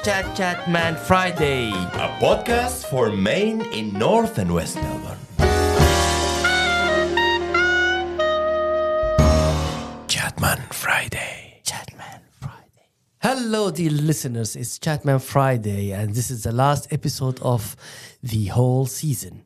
Chat Man Friday, a podcast for Maine in North and West Melbourne. Chatman Friday. Hello, dear listeners. It's Chatman Friday, and this is the last episode of the whole season.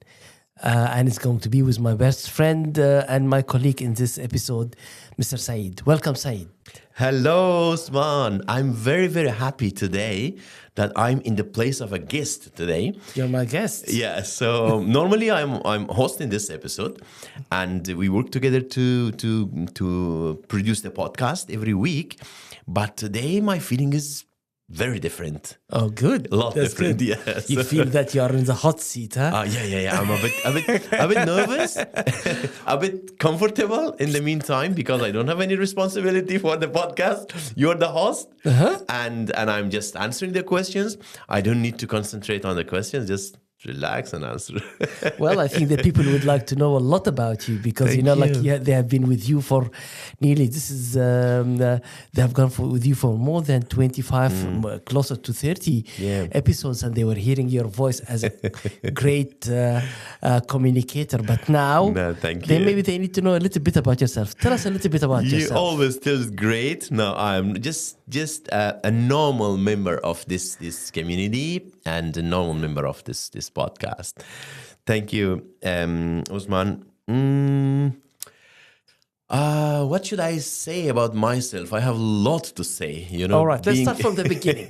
And it's going to be with my best friend and my colleague in this episode, Mr. Sayed. Welcome, Sayed. Hello, Usman. I'm very, very happy today that I'm in the place of a guest today. You're my guest. Yeah, so normally I'm hosting this episode, and we work together to produce the podcast every week. But today my feeling is very different. Oh, good. A lot That's different. good. Yes. You feel that you are in the hot seat, huh? Yeah. I'm a bit nervous, a bit comfortable in the meantime because I don't have any responsibility for the podcast. You're the host, and I'm just answering the questions. I don't need to concentrate on the questions. Just relax and answer. Well, I think that people would like to know a lot about you because, Thank you. they have been with you for nearly, they have gone with you for more than 25, closer to 30 episodes, and they were hearing your voice as a great communicator. But now, maybe they need to know a little bit about yourself. Tell us a little bit about yourself. You always tell us great. No, I'm just a normal member of this community and a normal member of this podcast. Thank you, Usman. What should I say about myself? I have a lot to say, All right, let's start from the beginning.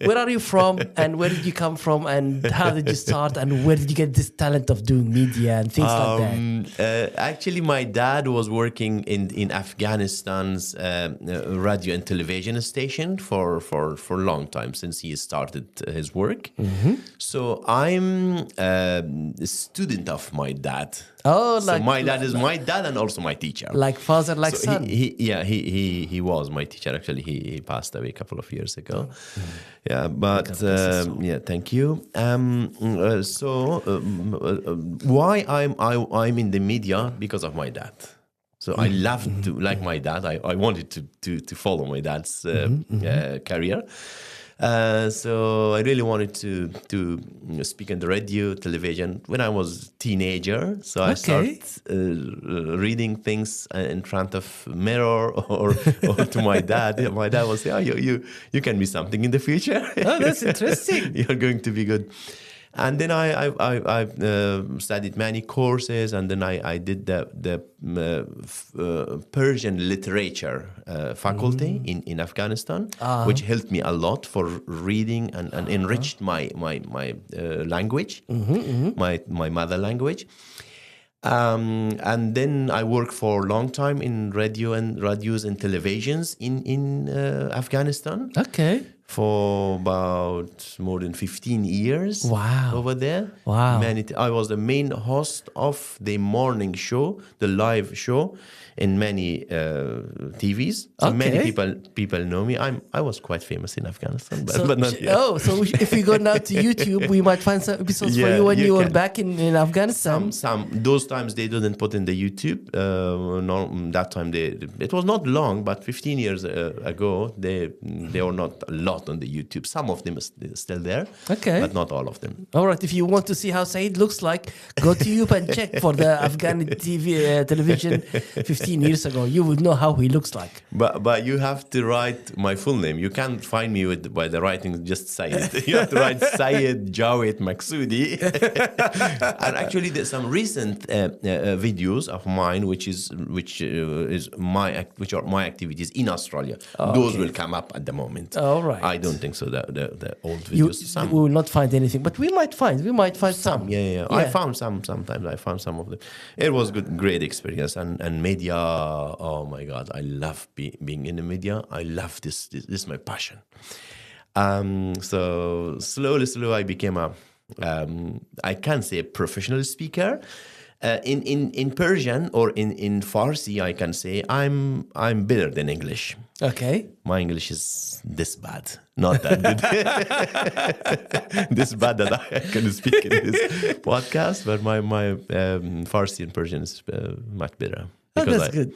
Where are you from, and where did you come from, and how did you start, and where did you get this talent of doing media and things like that? Actually, my dad was working in Afghanistan's radio and television station for a long time since he started his work. So I'm a student of my dad. Oh, so my dad is my dad and also my teacher. Like father, like son. He was my teacher. Actually, he passed away a couple of years ago. Yeah, but thank you. Why I'm in the media? Because of my dad. So I love to, like my dad. I wanted to follow my dad's career. So I really wanted to speak on the radio, television when I was a teenager. So I started reading things in front of mirror or to my dad. My dad was saying, you can be something in the future. Oh, that's interesting. You're going to be good. And then I studied many courses, and then I did the Persian literature faculty in Afghanistan, which helped me a lot for reading and enriched my language, my mother language. And then I worked for a long time in radios and televisions in Afghanistan. Okay. For about more than 15 years. Wow. Over there. Wow. I was the main host of the morning show, the live show in many TVs. So many people know me. I was quite famous in Afghanistan, but not yet. Oh, so if we go now to YouTube, we might find some episodes for you when you were back in Afghanistan. Those times they didn't put in the YouTube. That time it was not long, but 15 years ago they were not a lot on the YouTube. Some of them are still there, but not all of them. All right, if you want to see how Sayed looks like, go to YouTube and check for the Afghan TV television 15 years ago. You would know how he looks like. But you have to write my full name. You can't find me by the writing just Sayed. You have to write Sayed Jawed Maqsoodi. And actually, there's some recent videos of mine, which are my activities in Australia. Those will come up at the moment. All right. I don't think so. The old videos. We will not find anything, but we might find some. Yeah. I found some. Sometimes I found some of them. It was great experience, and media. Oh my God, I love being in the media. I love this. This is my passion. So slowly, I became I can't say a professional speaker. In Persian or in Farsi, I can say I'm better than English. Okay. My English is this bad, not that good. This bad that I can speak in this podcast, but my Farsi and Persian is much better. That's good.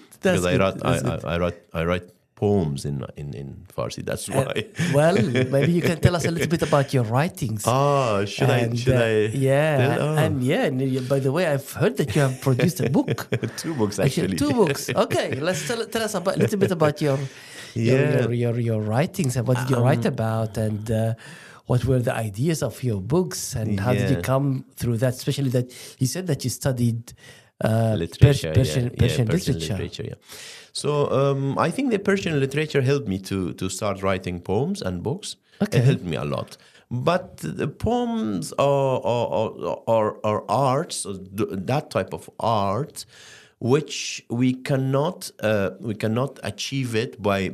I write poems in Farsi. That's why. Well, maybe you can tell us a little bit about your writings. Should I? Yeah, tell? and by the way, I've heard that you have produced a book. 2 books actually. 2 books. Okay, let's tell us a little bit about your writings and what did you write about, and what were the ideas of your books, and how did you come through that? Especially that you said that you studied literature, Persian literature. Yeah. So I think the Persian literature helped me to start writing poems and books. Okay. It helped me a lot. But the poems are arts, that type of art, which we cannot achieve it by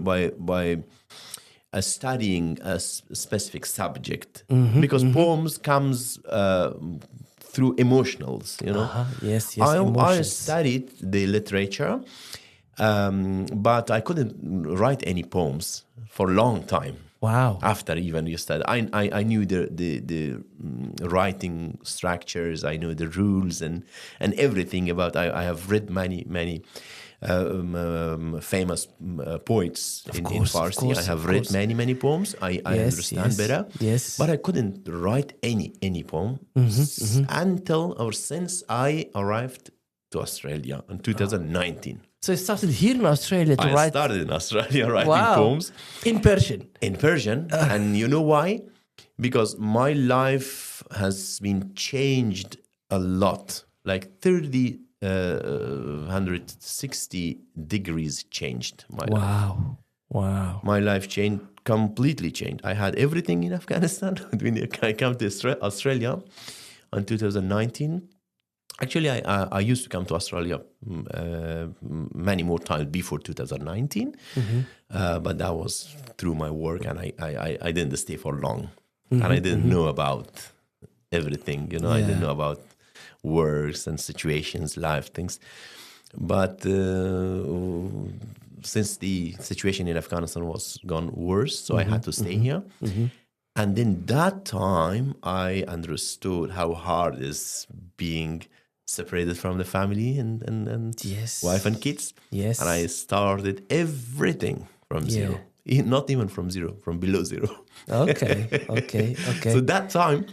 studying a specific subject, because poems comes through emotionals, you know. Yes, I emotions. studied the literature, but I couldn't write any poems for a long time. Wow. After even you study, I knew the writing structures. I knew the rules and everything about. I have read many famous poets in Farsi. I have read many poems. I understand better. Yes. But I couldn't write any poem until or since I arrived to Australia in 2019. So you started here in Australia to write? I started in Australia writing poems. In Persian? In Persian. And you know why? Because my life has been changed a lot. Like 160 degrees changed my life. Wow. My life completely changed. I had everything in Afghanistan. When I came to Australia in 2019, actually, I used to come to Australia many more times before 2019, but that was through my work, and I didn't stay for long, and I didn't know about everything. You know, I didn't know about works and situations, life things. But since the situation in Afghanistan was gone worse, so I had to stay here. And in that time, I understood how hard it is being separated from the family and wife and kids. Yes. And I started everything from zero. Not even from zero, from below zero. Okay. So that time,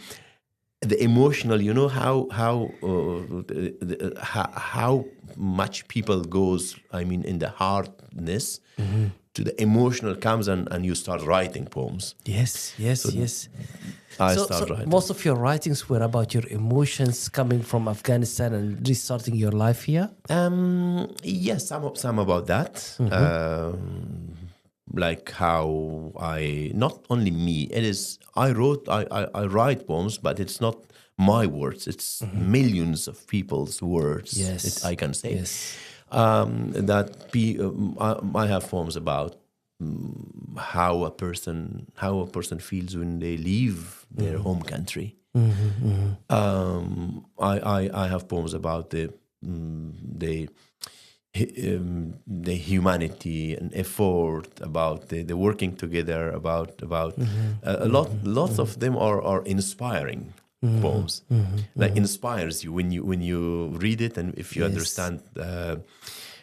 the emotional, you know how much people goes, I mean, in the hardness to the emotional comes and you start writing poems. Yes. I started writing. Most of your writings were about your emotions coming from Afghanistan and restarting your life here? Yes, some about that. Like how not only me, it is, I write poems, but it's not my words, it's millions of people's words. Yes. I can say. Yes. I have poems about how a person feels when they leave their home country. I have poems about the humanity and effort, about the working together, about lots of them are inspiring poems. Like inspires you when you read it, and if you understand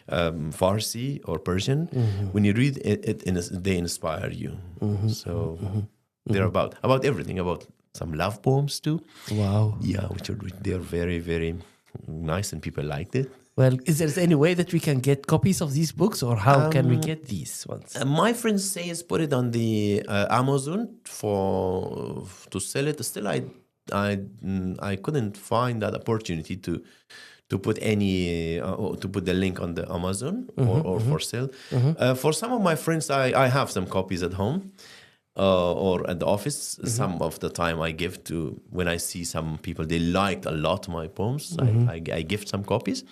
Farsi or Persian, when you read it, they inspire you. So they're about everything, about some love poems too. Wow. Yeah, they're very, very nice, and people liked it. Well, is there any way that we can get copies of these books, or how can we get these ones? My friend says put it on the Amazon to sell it. Still, I couldn't find that opportunity to put any to put the link on the Amazon or for sale. For some of my friends, I have some copies at home or at the office. Some of the time I give to, when I see some people they liked a lot my poems, I give some copies,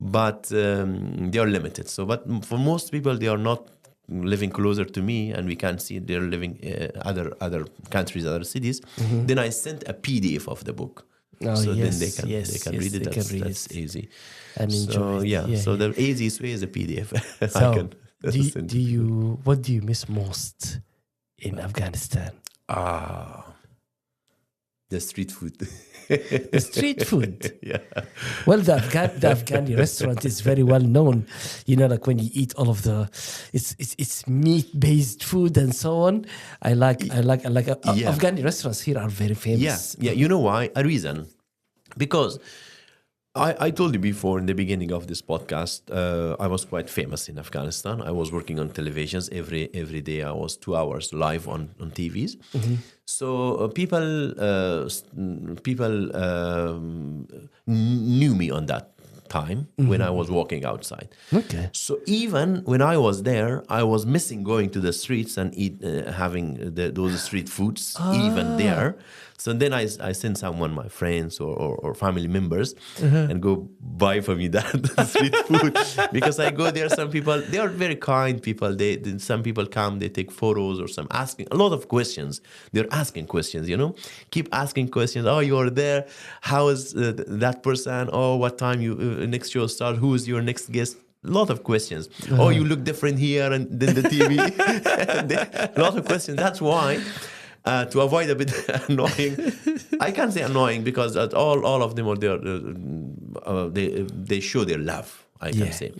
but they are limited. So, but for most people, they are not living closer to me, and we can see they're living other countries, other cities. Then I sent a PDF of the book. So then they can read it. That's easy. And enjoy it. So the easiest way is a PDF. So what do you miss most in Afghanistan? The street food. The street food. Yeah. Well, the Afghani restaurant is very well known. You know, like when you eat all of the, it's meat based food and so on. I like Afghani restaurants here are very famous. Yeah. You know why? A reason. Because I told you before in the beginning of this podcast, I was quite famous in Afghanistan. I was working on televisions every day. I was 2 hours live on TVs. Mm-hmm. So people knew me on that time when I was walking outside. Okay. So even when I was there, I was missing going to the streets and having those street foods even there. So then I send someone, my friends or family members, and go buy for me that street food. Because I go there, some people, they are very kind people. Some people come, they take photos or some asking, a lot of questions. They're asking questions, keep asking questions. Oh, you are there. How is that person? Oh, what time next show start? Who is your next guest? A lot of questions. Oh, you look different here and than the TV. A lot of questions. That's why... to avoid a bit annoying, I can't say annoying because all of them are there. They show their love. I can say.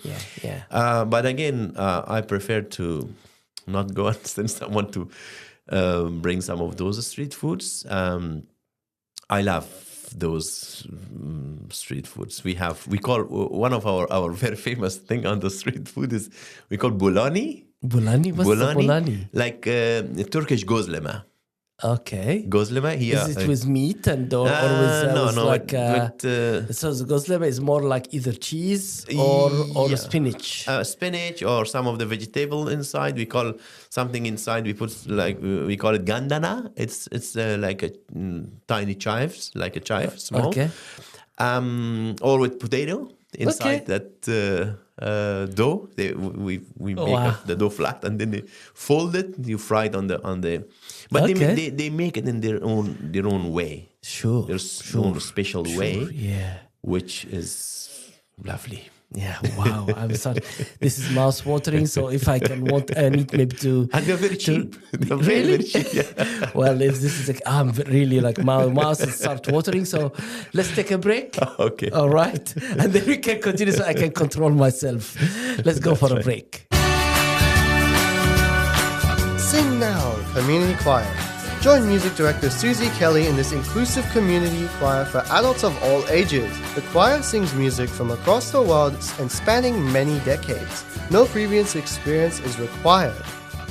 Yeah. But again, I prefer to not go and send someone to bring some of those street foods. I love those street foods. We call one of our very famous thing on the street food is we call bulani. Bulani? What's the bulani? Like Turkish gozlema. Okay. Gozlema here. Is it with meat and or with like so the gozlema is more like either cheese or spinach. Spinach or some of the vegetable inside. We call something inside. We put we call it gandana. It's like a tiny chives, like a chive, small. Okay. Or with potato inside that dough. We make the dough flat and then they fold it. You fry it on the. But they make it in their own way. Sure. Their own special way. Yeah. Which is lovely. Yeah, wow. I'm sorry. This is mouth watering, so if I need maybe to... And they're very cheap. They're really? very cheap, yeah. Well, if this is I'm really like my mouth is start watering, so let's take a break. Okay. All right. And then we can continue so I can control myself. Let's go for a break. Sing Now Community Choir. Join music director Susie Kelly in this inclusive community choir for adults of all ages. The choir sings music from across the world and spanning many decades. No previous experience is required.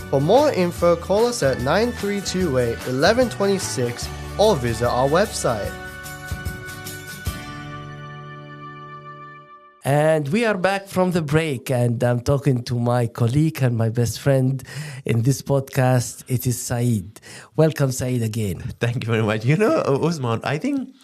For more info, call us at 9328 1126 or visit our website. And we are back from the break, and I'm talking to my colleague and my best friend in this podcast. It is Sayed. Welcome, Sayed, again. Thank you very much. Osman, I think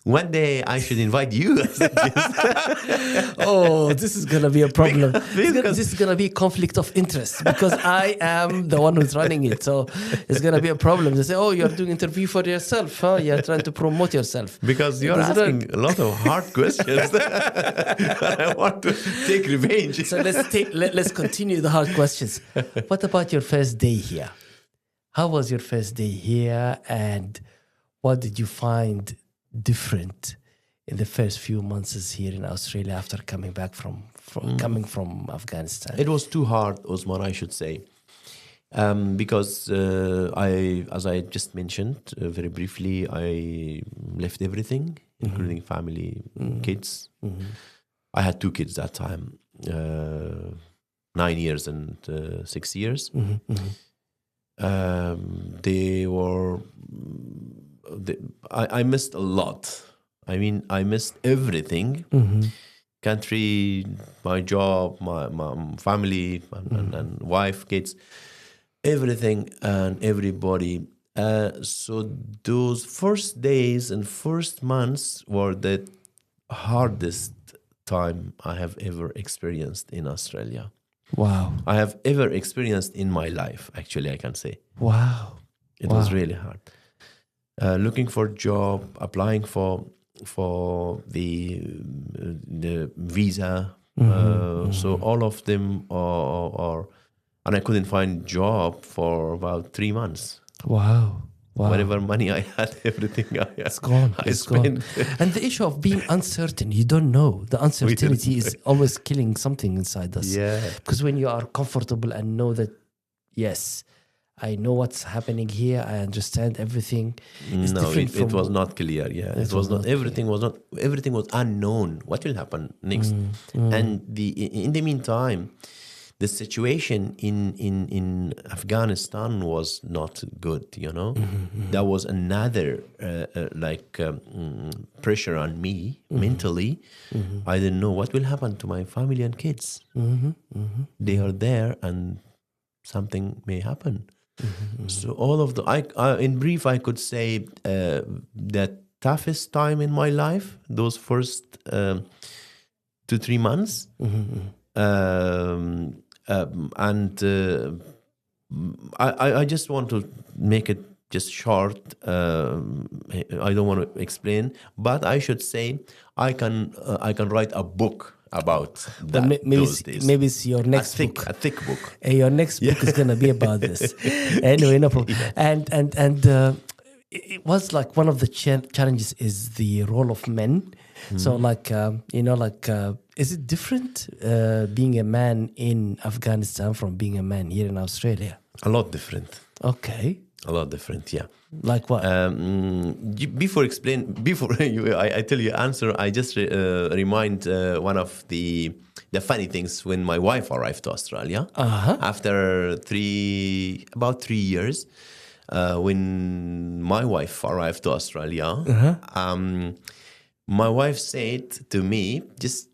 one day I should invite you as a guest. Oh, this is going to be a problem. This is going to be a conflict of interest because I am the one who's running it. So it's going to be a problem. They say, oh, you're doing interview for yourself. Huh? You're trying to promote yourself. Because you're asking a lot of hard questions. And I want to take revenge. So let's continue the hard questions. What about your first day here? How was your first day here? And what did you find different in the first few months here in Australia after coming back from Afghanistan? It was too hard, Osman, I should say, because as I just mentioned very briefly, I left everything, including family, kids. Mm-hmm. I had 2 kids that time, 9 years and 6 years. Mm-hmm. They were. I missed a lot. I mean, I missed everything. Mm-hmm. Country, my job, my family, and wife, kids, everything and everybody. So those first days and first months were the hardest time I have ever experienced in Australia. Wow. I have ever experienced in my life, actually, I can say. Wow. It was really hard. Looking for a job, applying for the visa. So all of them are, and I couldn't find job for about 3 months. Wow. Wow. Whatever money I had, everything It's gone. I It's spent. gone. And the issue of being uncertain, you don't know. The uncertainty is always killing something inside us. Yeah. Because when you are comfortable and know that, yes, I know what's happening here, I understand everything. It's No, different it was not clear. Yeah, it was not. Everything was unknown. What will happen next? And in the meantime, the situation in Afghanistan was not good. There was another pressure on me mentally. I didn't know what will happen to my family and kids. They are there, and something may happen. So all of in brief, I could say the toughest time in my life, those first 2-3 months. I just want to make it just short. I don't want to explain, but I should say I can write a book about that. Maybe it's your next book. A thick book. Your next book is going to be about this. Anyway, no problem. And it was like one of the challenges is the role of men. So is it different being a man in Afghanistan from being a man here in Australia? A lot different. Okay. A lot different, yeah. Like what? Before I tell you answer, I just remind one of the funny things when my wife arrived to Australia. After about 3 years, when my wife arrived to Australia, my wife said to me, just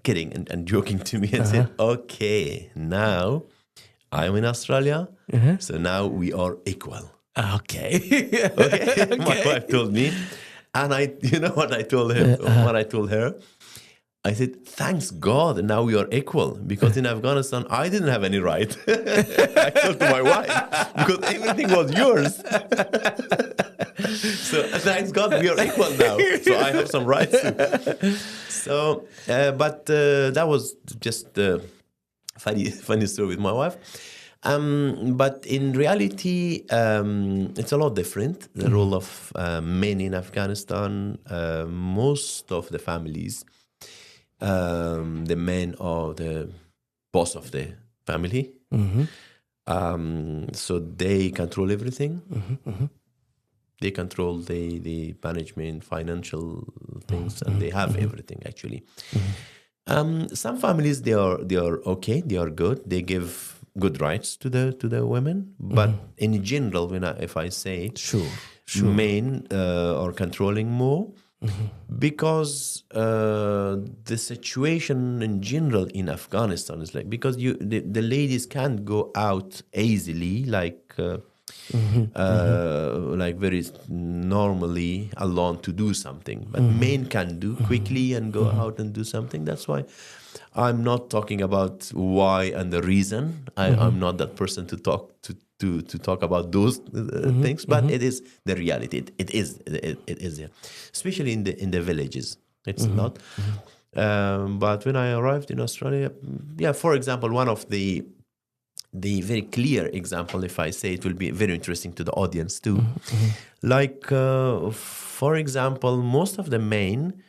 kidding and joking to me, and said, okay, now I'm in Australia, so now we are equal. Okay. Okay. My wife told me, and you know what I told her? What I told her? I said, thanks God, now we are equal, because in Afghanistan, I didn't have any right. I told to my wife, because everything was yours. So thanks God, we are equal now. So I have some rights too. So, but that was just a funny story with my wife. But in reality, it's a lot different. The role of men in Afghanistan, most of the families, the men are the boss of the family. So they control everything. They control the management, financial things, and they have everything actually. Some families they are okay, they are good. They give good rights to the women, but in general, if I say sure. men are controlling more. Because the situation in general in Afghanistan is like, because the ladies can't go out easily like very normally alone to do something, but men can do quickly and go out and do something. That's why I'm not talking about why and the reason. I'm not that person to talk about those things, but it is the reality. It is there, especially in the villages. It's not. But when I arrived in Australia, for example, one of the very clear example, if I say, it will be very interesting to the audience too. Like, for example, most of the men,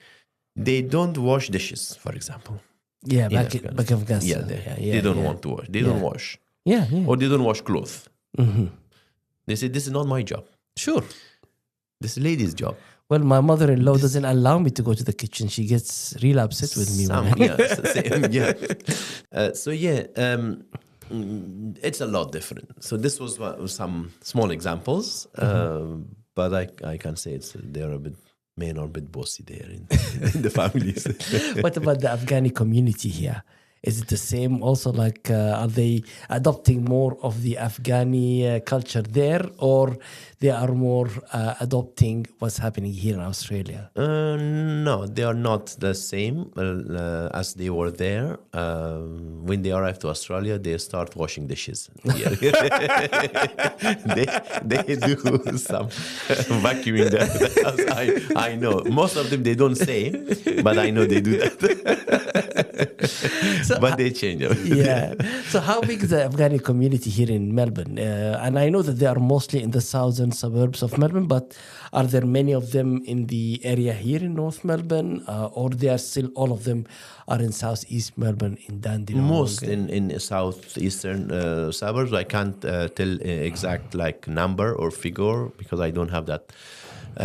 they don't wash dishes, for example. Yeah, back in Afghanistan. They don't want to wash. They don't wash. Yeah. Or they don't wash clothes. They say, this is not my job. Sure. This is a lady's job. Well, my mother-in-law doesn't allow me to go to the kitchen. She gets real upset with me. It's a lot different. So this was some small examples, but I can say men are a bit bossy there in the families. What about the Afghani community here? Is it the same also? Like, are they adopting more of the Afghani culture there, or they are more adopting what's happening here in Australia? No, they are not the same as they were there. When they arrive to Australia, they start washing dishes. They do some vacuuming the house. I know. Most of them, they don't say, but I know they do that. So, but they change. yeah. So how big is the Afghani community here in Melbourne? And I know that they are mostly in the southern suburbs of Melbourne, but are there many of them in the area here in North Melbourne, or they are still all of them are in southeast Melbourne in Dandenong? Most in southeastern suburbs. I can't tell exact like number or figure because I don't have that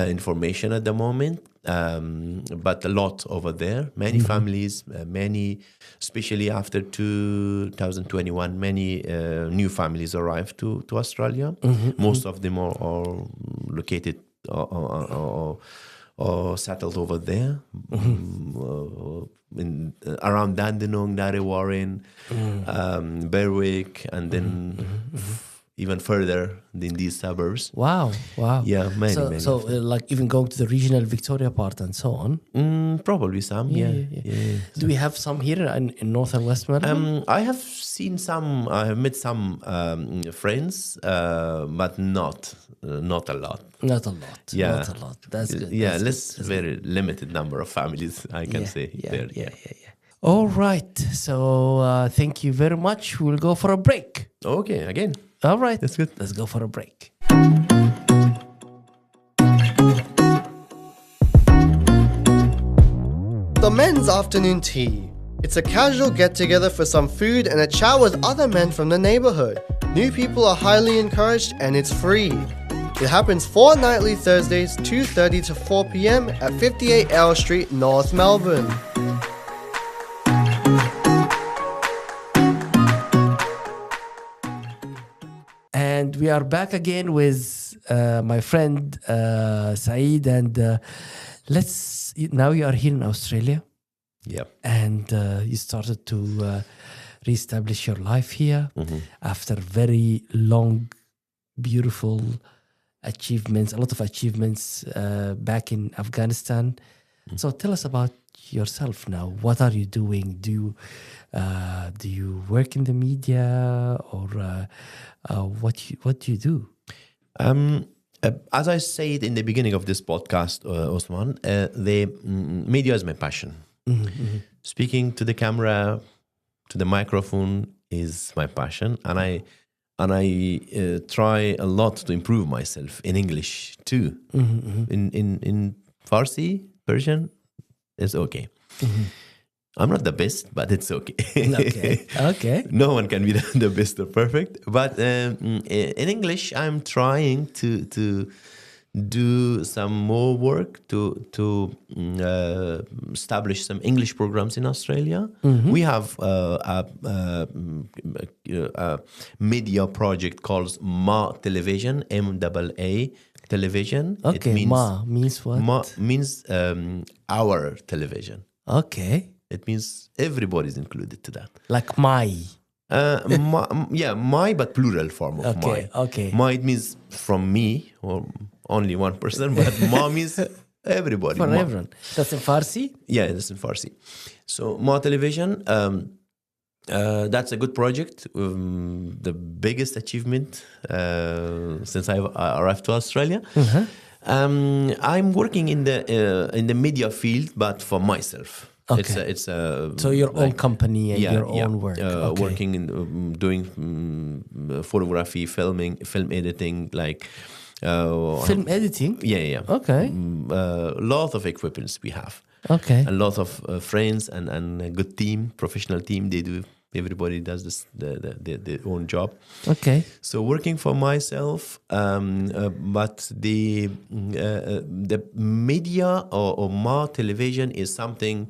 information at the moment. But a lot over there. Many families, many, especially after 2021, many new families arrived to Australia. Most of them are located or settled over there, in around Dandenong, Narre Warren, Berwick, and then even further in these suburbs. Wow. Yeah, many. So like even going to the regional Victoria part and so on? Probably some, yeah. Do we have some here in North and West Melbourne? I have seen some, I have met some friends, but not a lot. Not a lot. Yeah. Not a lot. That's good. Yeah, That's very limited number of families, I can say. There. Yeah. All right. So thank you very much. We'll go for a break. Okay, again. All right. That's good. Let's go for a break. The men's afternoon tea. It's a casual get-together for some food and a chat with other men from the neighbourhood. New people are highly encouraged and it's free. It happens fortnightly Thursdays, 2:30 to 4 p.m. at 58 L Street, North Melbourne. And we are back again with my friend Sayed, and now you are here in Australia. Yep. And you started to reestablish your life here after very long, beautiful achievements, a lot of achievements back in Afghanistan. So tell us about yourself now. What are you doing? Do you work in the media, or what do you do? As I said in the beginning of this podcast, Osman, the media is my passion. Speaking to the camera, to the microphone is my passion, and I try a lot to improve myself in English too. In Farsi, Persian, it's okay. I'm not the best, but it's okay. Okay. No one can be the best or perfect, but in English, I'm trying to do some more work to establish some English programs in Australia. We have a media project called Ma Television, MAA Television. Okay, it means, Ma means what? Ma means our television. Okay. It means everybody's included to that. Like my. My, but plural form of my. Okay. My, it means from me, or only one person, but ma means everybody. For Ma. everyone. That's in Farsi? Yeah, that's in Farsi. So Ma Television, that's a good project. The biggest achievement since I arrived to Australia. I'm working in the media field, but for myself. Okay. It's a So your own company and your own work. Okay. Working in doing photography, filming, film editing, like film editing. Yeah. Okay. A lot of equipments we have. Okay. A lot of friends and a good team, professional team. They do. Everybody does this their own job. Okay. So working for myself, but the media or Ma Television is something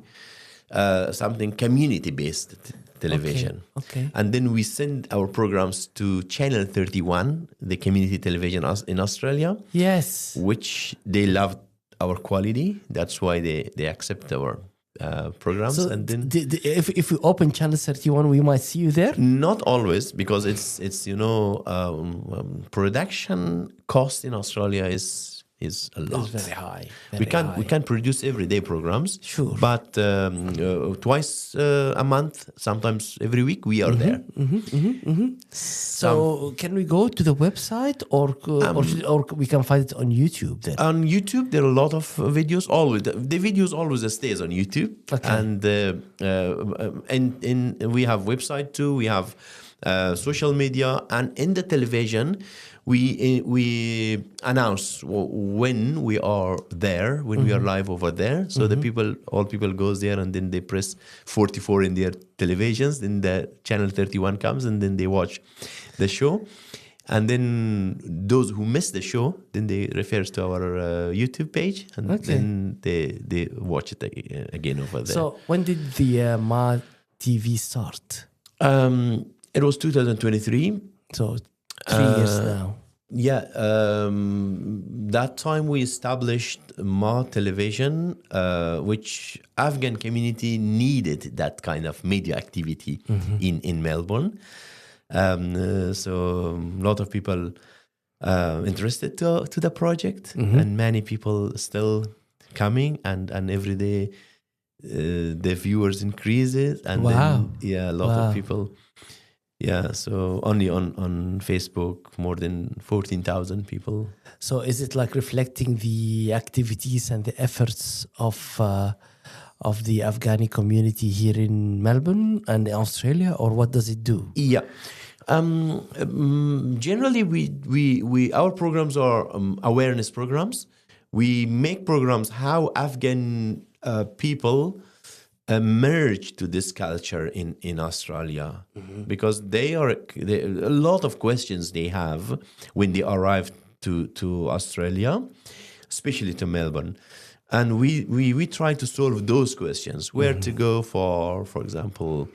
community based television. Okay. And then we send our programs to Channel 31, the community television in Australia. Yes. Which they love our quality. That's why they accept our programs. So and then if we open Channel 31, we might see you there? Not always, because it's production cost in Australia is is a lot. It's very high. We can produce everyday programs. Sure. But twice a month, sometimes every week, we are there. So can we go to the website or we can find it on YouTube then? On YouTube, there are a lot of videos. Always the videos always stays on YouTube. Okay. And we have website too. We have social media, and in the television, we announce when we are there, when we are live over there. So all people goes there, and then they press 44 in their televisions. Then the channel 31 comes, and then they watch the show. And then those who miss the show, then they refer to our YouTube page, and then they watch it again over there. So when did the Ma TV start? It was 2023. So 3 years now. Yeah, that time we established Ma Television, which Afghan community needed that kind of media activity in Melbourne. So a lot of people interested to the project, and many people still coming, and every day the viewers increases, and wow. then a lot of people. Yeah, so only on Facebook, more than 14,000 people. So is it like reflecting the activities and the efforts of the Afghani community here in Melbourne and Australia, or what does it do? Yeah. Generally, we our programs are awareness programs. We make programs how Afghan people merge to this culture in Australia, because a lot of questions they have when they arrive to Australia, especially to Melbourne, and we try to solve those questions. Where to go for example,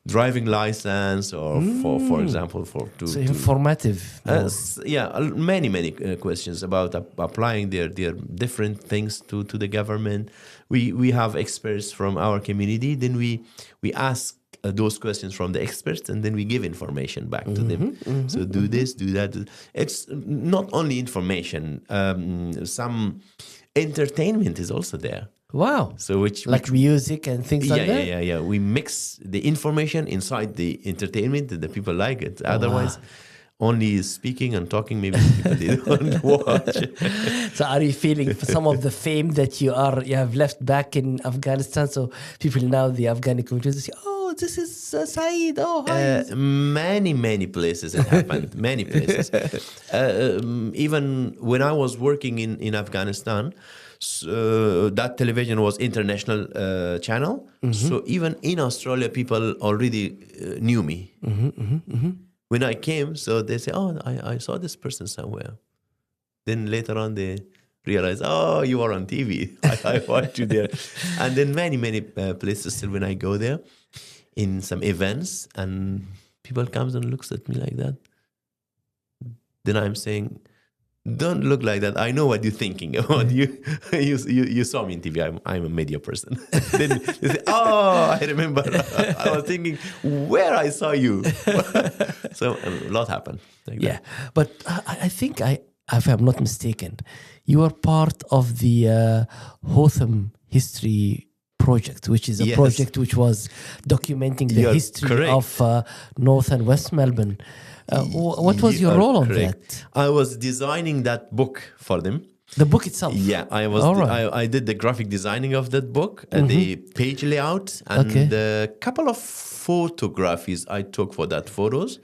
driving license, or for example so informative. Many questions about applying their different things to the government. We have experts from our community, then we ask those questions from the experts, and then we give information back to them. So do this, do that. It's not only information, some entertainment is also there. Wow. So which music and things like that? Yeah. We mix the information inside the entertainment, that the people like it. Otherwise, only speaking and talking, maybe people they don't watch. So are you feeling some of the fame that you have left back in Afghanistan? So people now, the Afghani community, say, oh, this is Sayed. Oh, hi. Many places it happened. Many places. Even when I was working in Afghanistan, that television was international channel. So even in Australia, people already knew me. When I came, so they say, oh, I saw this person somewhere. Then later on, they realize, oh, you are on TV. I watched you there. And then many places still when I go there in some events, and people comes and looks at me like that. Then I'm saying, don't look like that. I know what you're thinking about. You saw me in TV. I'm a media person. Then they say, oh, I remember. I was thinking where I saw you. So a lot happened. Like that. But I think, if I'm not mistaken, you are part of the Hotham History Project, which is a project which was documenting the history of North and West Melbourne. What was your role on that? I was designing that book for them. The book itself? Yeah, I was. I did the graphic designing of that book, the page layout, and a couple of photographies I took for that photos.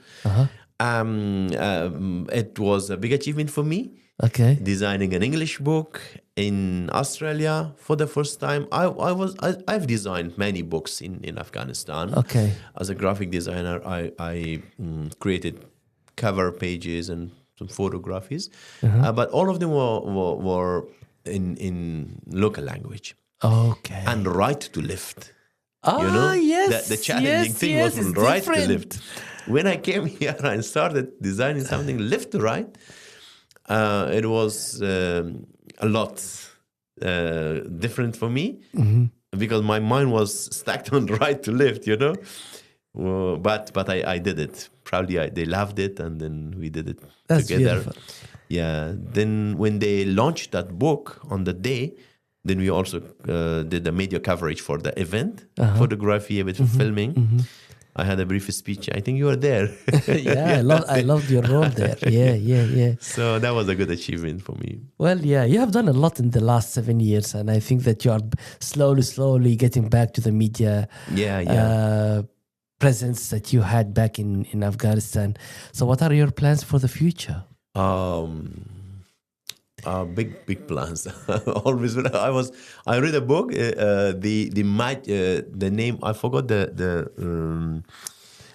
It was a big achievement for me. Okay. Designing an English book in Australia for the first time. I've designed many books in Afghanistan. Okay. As a graphic designer, I created cover pages and some photographies, but all of them were in local language. Okay. And right to lift. Yes. The challenging thing was right to lift. When I came here and started designing something left to right, it was a lot different for me, because my mind was stacked on right to left, But I did it. Probably they loved it, and then we did it together. Beautiful. Yeah. Then when they launched that book on the day, then we also did the media coverage for the event, photography, a bit of filming. I had a brief speech. I think you were there. Yeah, I loved your role there. Yeah. So that was a good achievement for me. Well, yeah, you have done a lot in the last 7 years, and I think that you are slowly getting back to the media presence that you had back in Afghanistan. So what are your plans for the future? Big plans. Always. I read a book. The name I forgot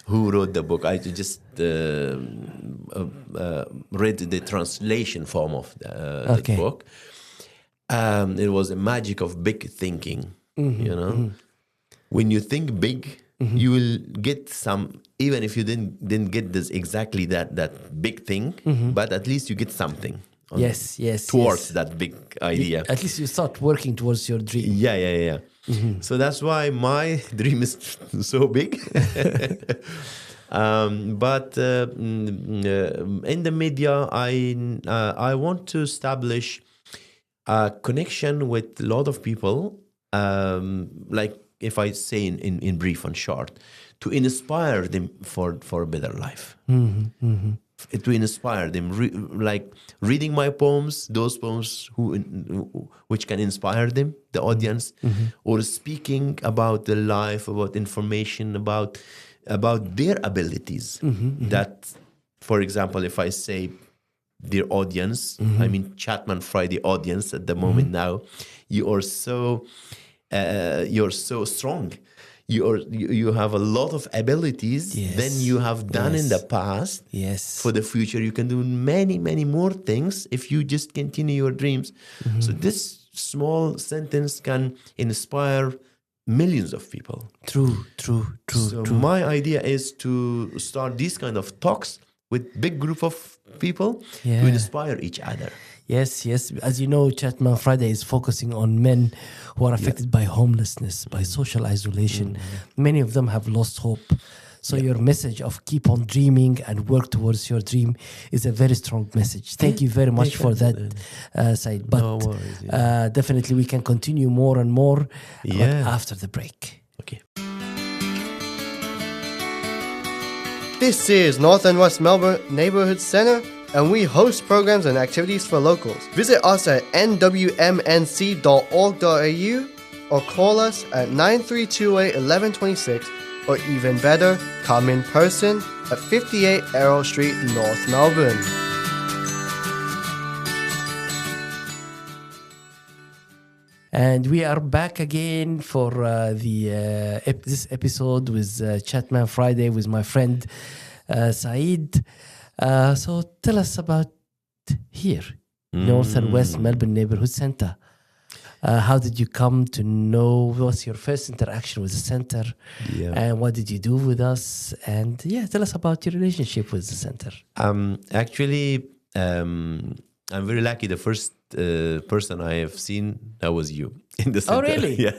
who wrote the book. I just read the translation form of the book. It was a magic of big thinking. You know, when you think big, you will get some. Even if you didn't get this exactly that big thing, but at least you get something. Towards that big idea. At least you start working towards your dream. Yeah. So that's why my dream is so big. But in the media, I want to establish a connection with a lot of people. Like if I say in brief and short, to inspire them for a better life. To inspire them, like reading my poems, those poems which can inspire them, the audience, or speaking about the life, about information, about their abilities. That, for example, if I say their audience, I mean Chatman Friday audience at the moment now, you're so strong. You have a lot of abilities than you have done in the past. For the future, you can do many more things if you just continue your dreams. So this small sentence can inspire millions of people. True. So my idea is to start these kind of talks with big group of people to inspire each other. Yes. As you know, Chatman Friday is focusing on men who are affected by homelessness, by social isolation. Many of them have lost hope. So your message of keep on dreaming and work towards your dream is a very strong message. Thank you very much for that, Sayed. But no worries, definitely we can continue more and more after the break. Okay. This is North and West Melbourne Neighbourhood Centre, and we host programs and activities for locals. Visit us at nwmnc.org.au or call us at 9328 1126, or even better, come in person at 58 Errol Street, North Melbourne. And we are back again for this episode with Chatman Friday with my friend Sayed. So tell us about here, North and West Melbourne Neighbourhood Centre. How did you come to know? What's your first interaction with the centre? And what did you do with us? And tell us about your relationship with the centre. Actually, I'm very lucky. The first person I have seen, that was you in the centre. Oh, really? Yeah.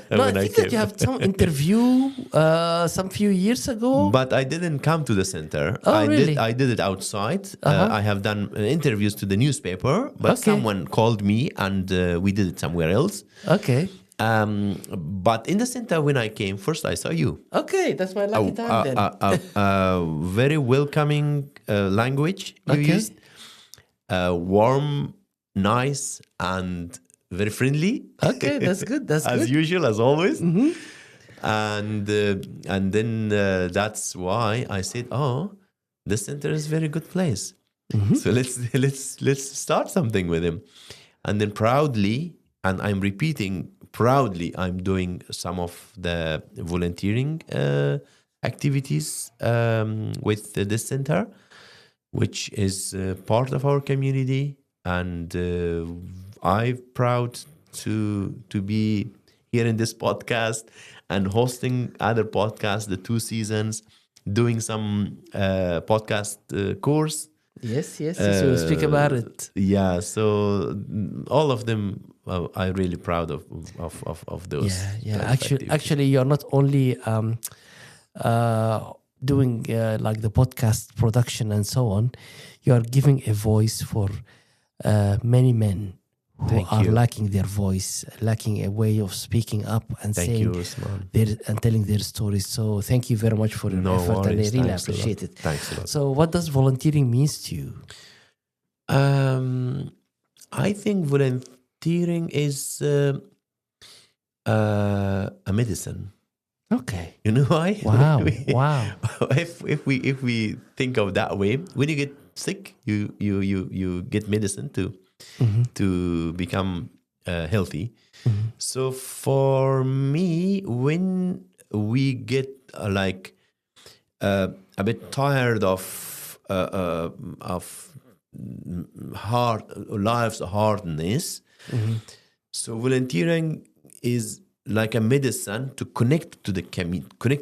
No, I think that you have some interview some few years ago. But I didn't come to the centre. Oh, really? I did it outside. I have done interviews to the newspaper, but someone called me and we did it somewhere else. Okay. But in the centre, when I came, first I saw you. Okay, that's my lucky time then. Very welcoming language you used. Warm, nice, and very friendly. Okay, that's good. That's as good. usual, as always. And then that's why I said, "Oh, the center is a very good place. So let's start something with him." And then proudly, and I'm repeating proudly, I'm doing some of the volunteering activities with this center, which is part of our community, and I'm proud to be here in this podcast and hosting other podcasts, the 2 seasons, doing some podcast course. Yes, we'll speak about it. Yeah, so all of them, I'm really proud of those. Yeah. Actually, you're not only doing like the podcast production and so on, you are giving a voice for many men who are lacking their voice, lacking a way of speaking up and saying and telling their stories. So thank you very much for your effort, and I really appreciate it. Thanks a lot. So what does volunteering means to you? I think volunteering is a medicine. Okay. You know why? Wow. Wow. If we think of that way, when you get sick, you get medicine to become healthy. So for me, when we get a bit tired of life's hardness, so volunteering is like a medicine to connect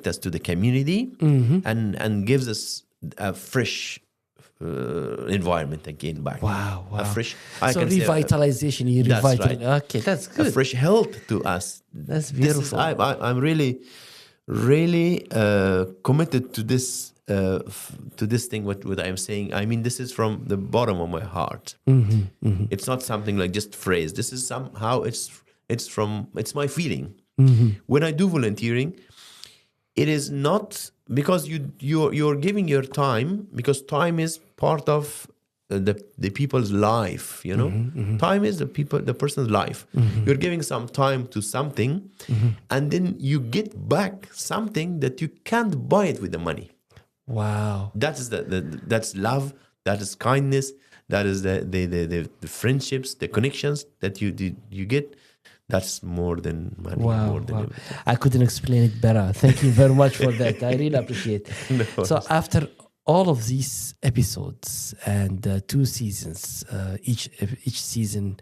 us to the community, and gives us a fresh environment again back. Wow. A fresh. So revitalization. That's right. Okay, that's good. A fresh health to us. That's beautiful. I'm really committed to this. To this thing, what I'm saying, I mean, this is from the bottom of my heart. It's not something like just phrase. This is somehow it's my feeling. When I do volunteering, it is not because you're giving your time, because time is part of the people's life. You know, time is the person's life. You're giving some time to something, and then you get back something that you can't buy it with the money. Wow. That's that's love. That is kindness. That is the friendships, the connections that you get. That's more than money. Wow, more than everything. I couldn't explain it better. Thank you very much for that. I really appreciate it. So after all of these episodes and 2 seasons, each season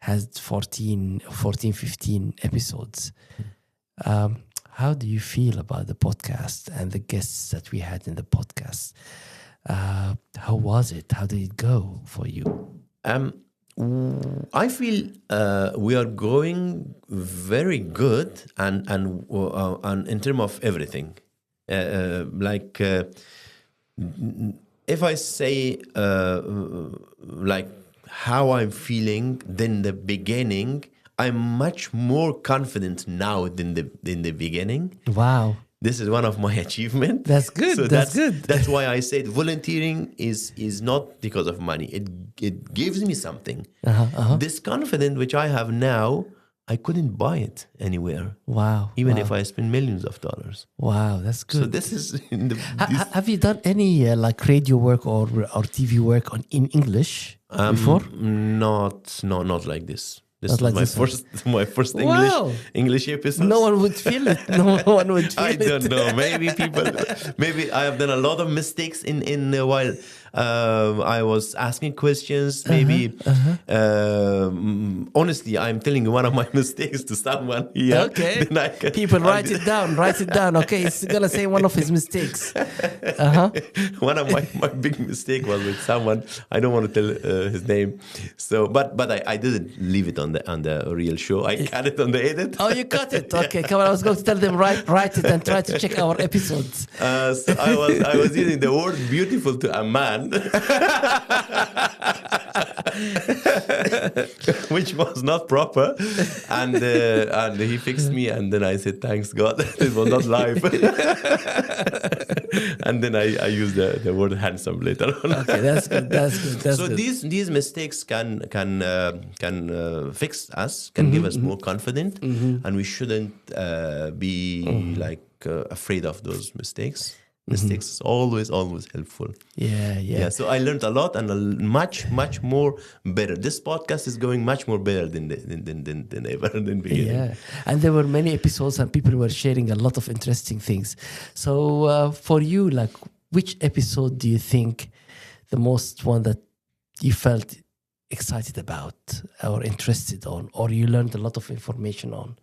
has 14, 15 episodes. How do you feel about the podcast and the guests that we had in the podcast? How was it? How did it go for you? I feel we are going very good, and in terms of everything, if I say like how I'm feeling, then the beginning, I'm much more confident now than the beginning. Wow. This is one of my achievements. That's good. So that's good. That's why I said volunteering is not because of money. It gives me something. This confidence which I have now, I couldn't buy it anywhere. Wow. Even if I spend millions of dollars. Wow, that's good. So this is have you done any like radio work or TV work in English before? Not like this. This is like my first Wow. English episode. No one would feel it. No one would feel it. I don't know. Maybe I have done a lot of mistakes in while I was asking questions. Maybe honestly, I'm telling you one of my mistakes to someone here. Okay. People write it down. Write it down. Okay, he's gonna say one of his mistakes. One of my big mistake was with someone. I don't want to tell his name. So, but I didn't leave it on the real show. I cut it on the edit. Oh, you cut it. Okay, come on. I was going to tell them write it and try to check our episodes. So I was using the word beautiful to a man. Which was not proper, and he fixed me, and then I said thanks God it was not live. And then I used the word handsome later on. Okay, that's good. So these mistakes can fix us, can give us more confidence, and we shouldn't be afraid of those mistakes. Mistakes is always helpful. Yeah. So I learned a lot and much more better. This podcast is going much more better than ever than beginning. Yeah, and there were many episodes and people were sharing a lot of interesting things. So for you, like, which episode do you think the most one that you felt excited about or interested on, or you learned a lot of information on,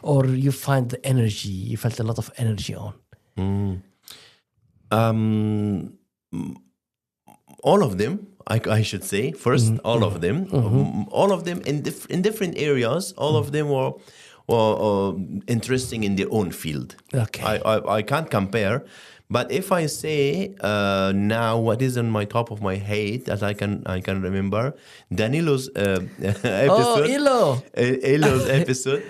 or you felt a lot of energy on? All of them, I should say. First, all of them. All of them in different areas. All of them were interesting in their own field. Okay. I can't compare, But if I say now what is on my top of my head that I can remember, Danilo's episode. Ilo's episode.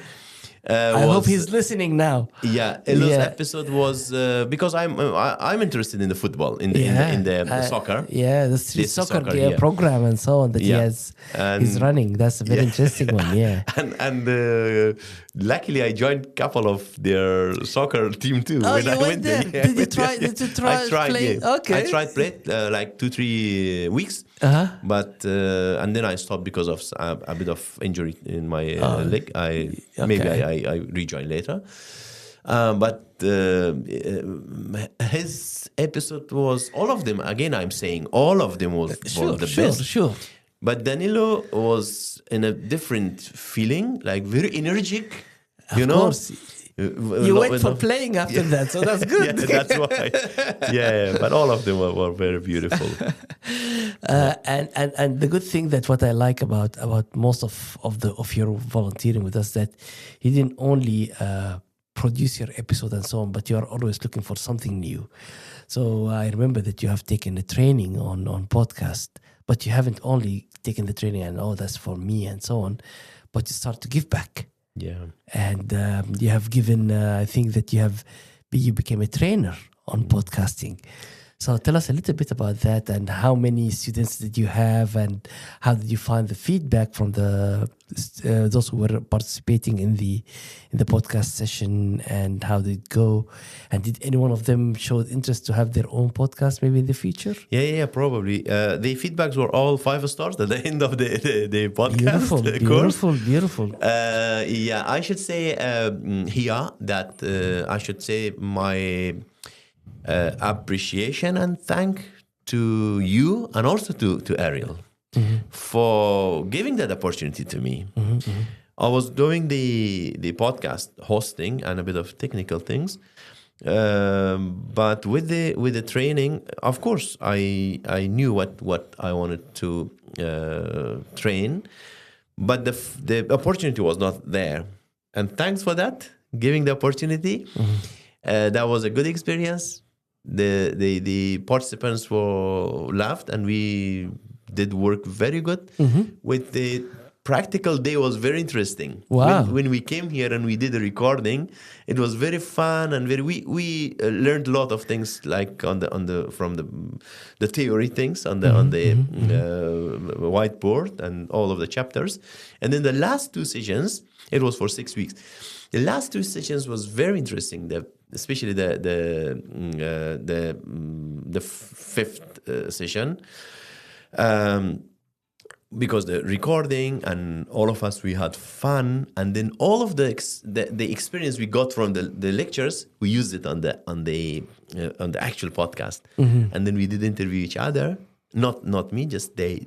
I hope he's listening now. Yeah, Ilo's episode was because I'm interested in the football, in the soccer. Yeah, the street soccer program and so on that he's running. That's a very interesting one. Yeah, and luckily I joined a couple of their soccer team too. Oh, you went there? Did you try? Did you try? I tried. Playing? Yeah. Okay. I tried play like 2-3 weeks. But and then I stopped because of a bit of injury in my leg. Maybe I rejoined later. But his episode was all of them. Again, I'm saying all of them was the best. Sure. But Danilo was in a different feeling, like very energetic. Of course. You went for playing after that, so that's good. Yeah, that's why. Yeah, but all of them were very beautiful. And the good thing that what I like about most of your volunteering with us, that you didn't only produce your episode and so on, but you are always looking for something new. So I remember that you have taken a training on podcast, but you haven't only taken the training and that's for me and so on, but you start to give back. Yeah, and you have given. I think that you became a trainer on podcasting. So tell us a little bit about that, and how many students did you have, and how did you find the feedback from those who were participating in the podcast session, and how did it go? And did any one of them show interest to have their own podcast maybe in the future? Yeah, probably. The feedbacks were all 5 stars at the end of the podcast. Beautiful. Yeah, I should say here that I should say my appreciation and thank to you and also to Ariel for giving that opportunity to me. I was doing the podcast hosting and a bit of technical things, but with the training, of course, I knew what I wanted to train, but the opportunity was not there. And thanks for that, giving the opportunity. That was a good experience. The participants were laughed, and we did work very good. With the practical day was very interesting. Wow! When we came here and we did the recording, it was very fun and we learned a lot of things, like from the theory things on the whiteboard and all of the chapters. And then the last 2 sessions, it was for 6 weeks. The last 2 sessions was very interesting. Especially the 5th session, because the recording and all of us, we had fun, and then all of the experience we got from the lectures, we used it on the actual podcast, and then we did interview each other. Not me, just they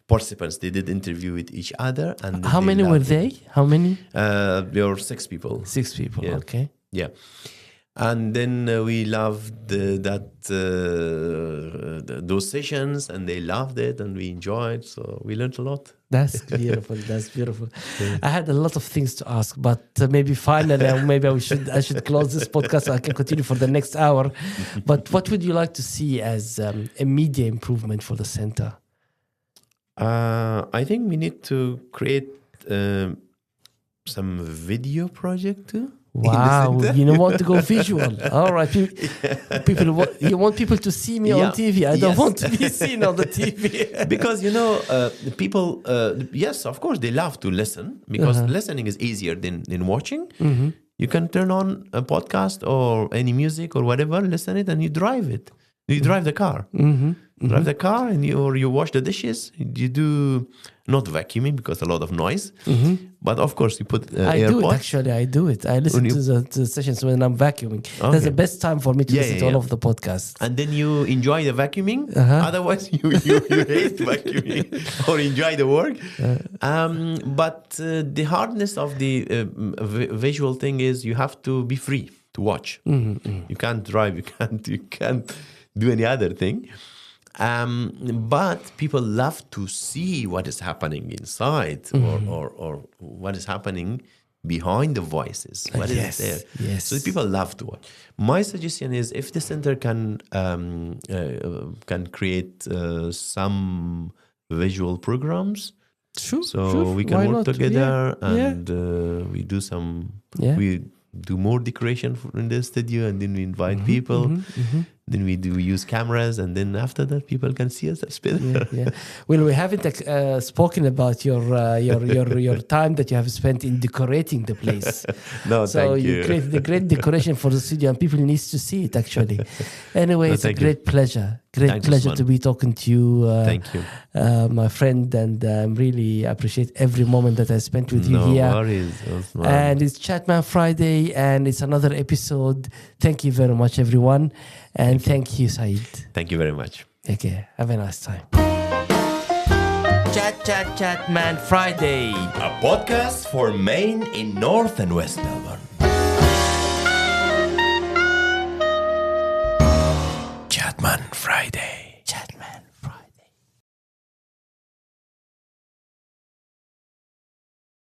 participants. They did interview with each other. And how many were they? How many? There were 6 people. 6 people. Yeah. Okay. Yeah, and then we loved those sessions, and they loved it, and we enjoyed. So we learned a lot. That's beautiful. That's beautiful. I had a lot of things to ask, but maybe finally, maybe I should close this podcast so I can continue for the next hour. But what would you like to see as a media improvement for the center? I think we need to create some video project too. Wow, you don't want to go visual. All right, you want people to see me on TV. I don't want to be seen on the TV. Because, people, yes, of course, they love to listen, because listening is easier than watching. You can turn on a podcast or any music or whatever, listen it, and you drive it. You drive the car. Drive the car, and you wash the dishes. You do not vacuuming because a lot of noise, but of course you put AirPods. I do it. I listen to the sessions when I'm vacuuming. Okay. That's the best time for me to listen to all of the podcasts. And then you enjoy the vacuuming. Otherwise, you hate vacuuming or enjoy the work. But the hardness of the visual thing is you have to be free to watch. You can't drive. You can't do any other thing. But people love to see what is happening inside or what is happening behind the voices. What is there? Yes. So people love to watch. My suggestion is if the center can create some visual programs. Sure. We can Why work not? together and we do some. Yeah. We do more decoration in the studio, and then we invite people. Then we use cameras, and then after that, people can see us. That's better. Well, we haven't spoken about your time that you have spent in decorating the place. No, so thank you. created a great decoration for the studio, and people needs to see it actually. Anyway, it's a great pleasure. Great pleasure to be talking to you. Thank you, my friend, and really appreciate every moment that I spent with you here. No worries. And it's Chatman Friday, and it's another episode. Thank you very much, everyone. And thank you, Sayed. Thank you very much. Okay, have a nice time. Chatman Friday. A podcast for Maine in North and West Melbourne.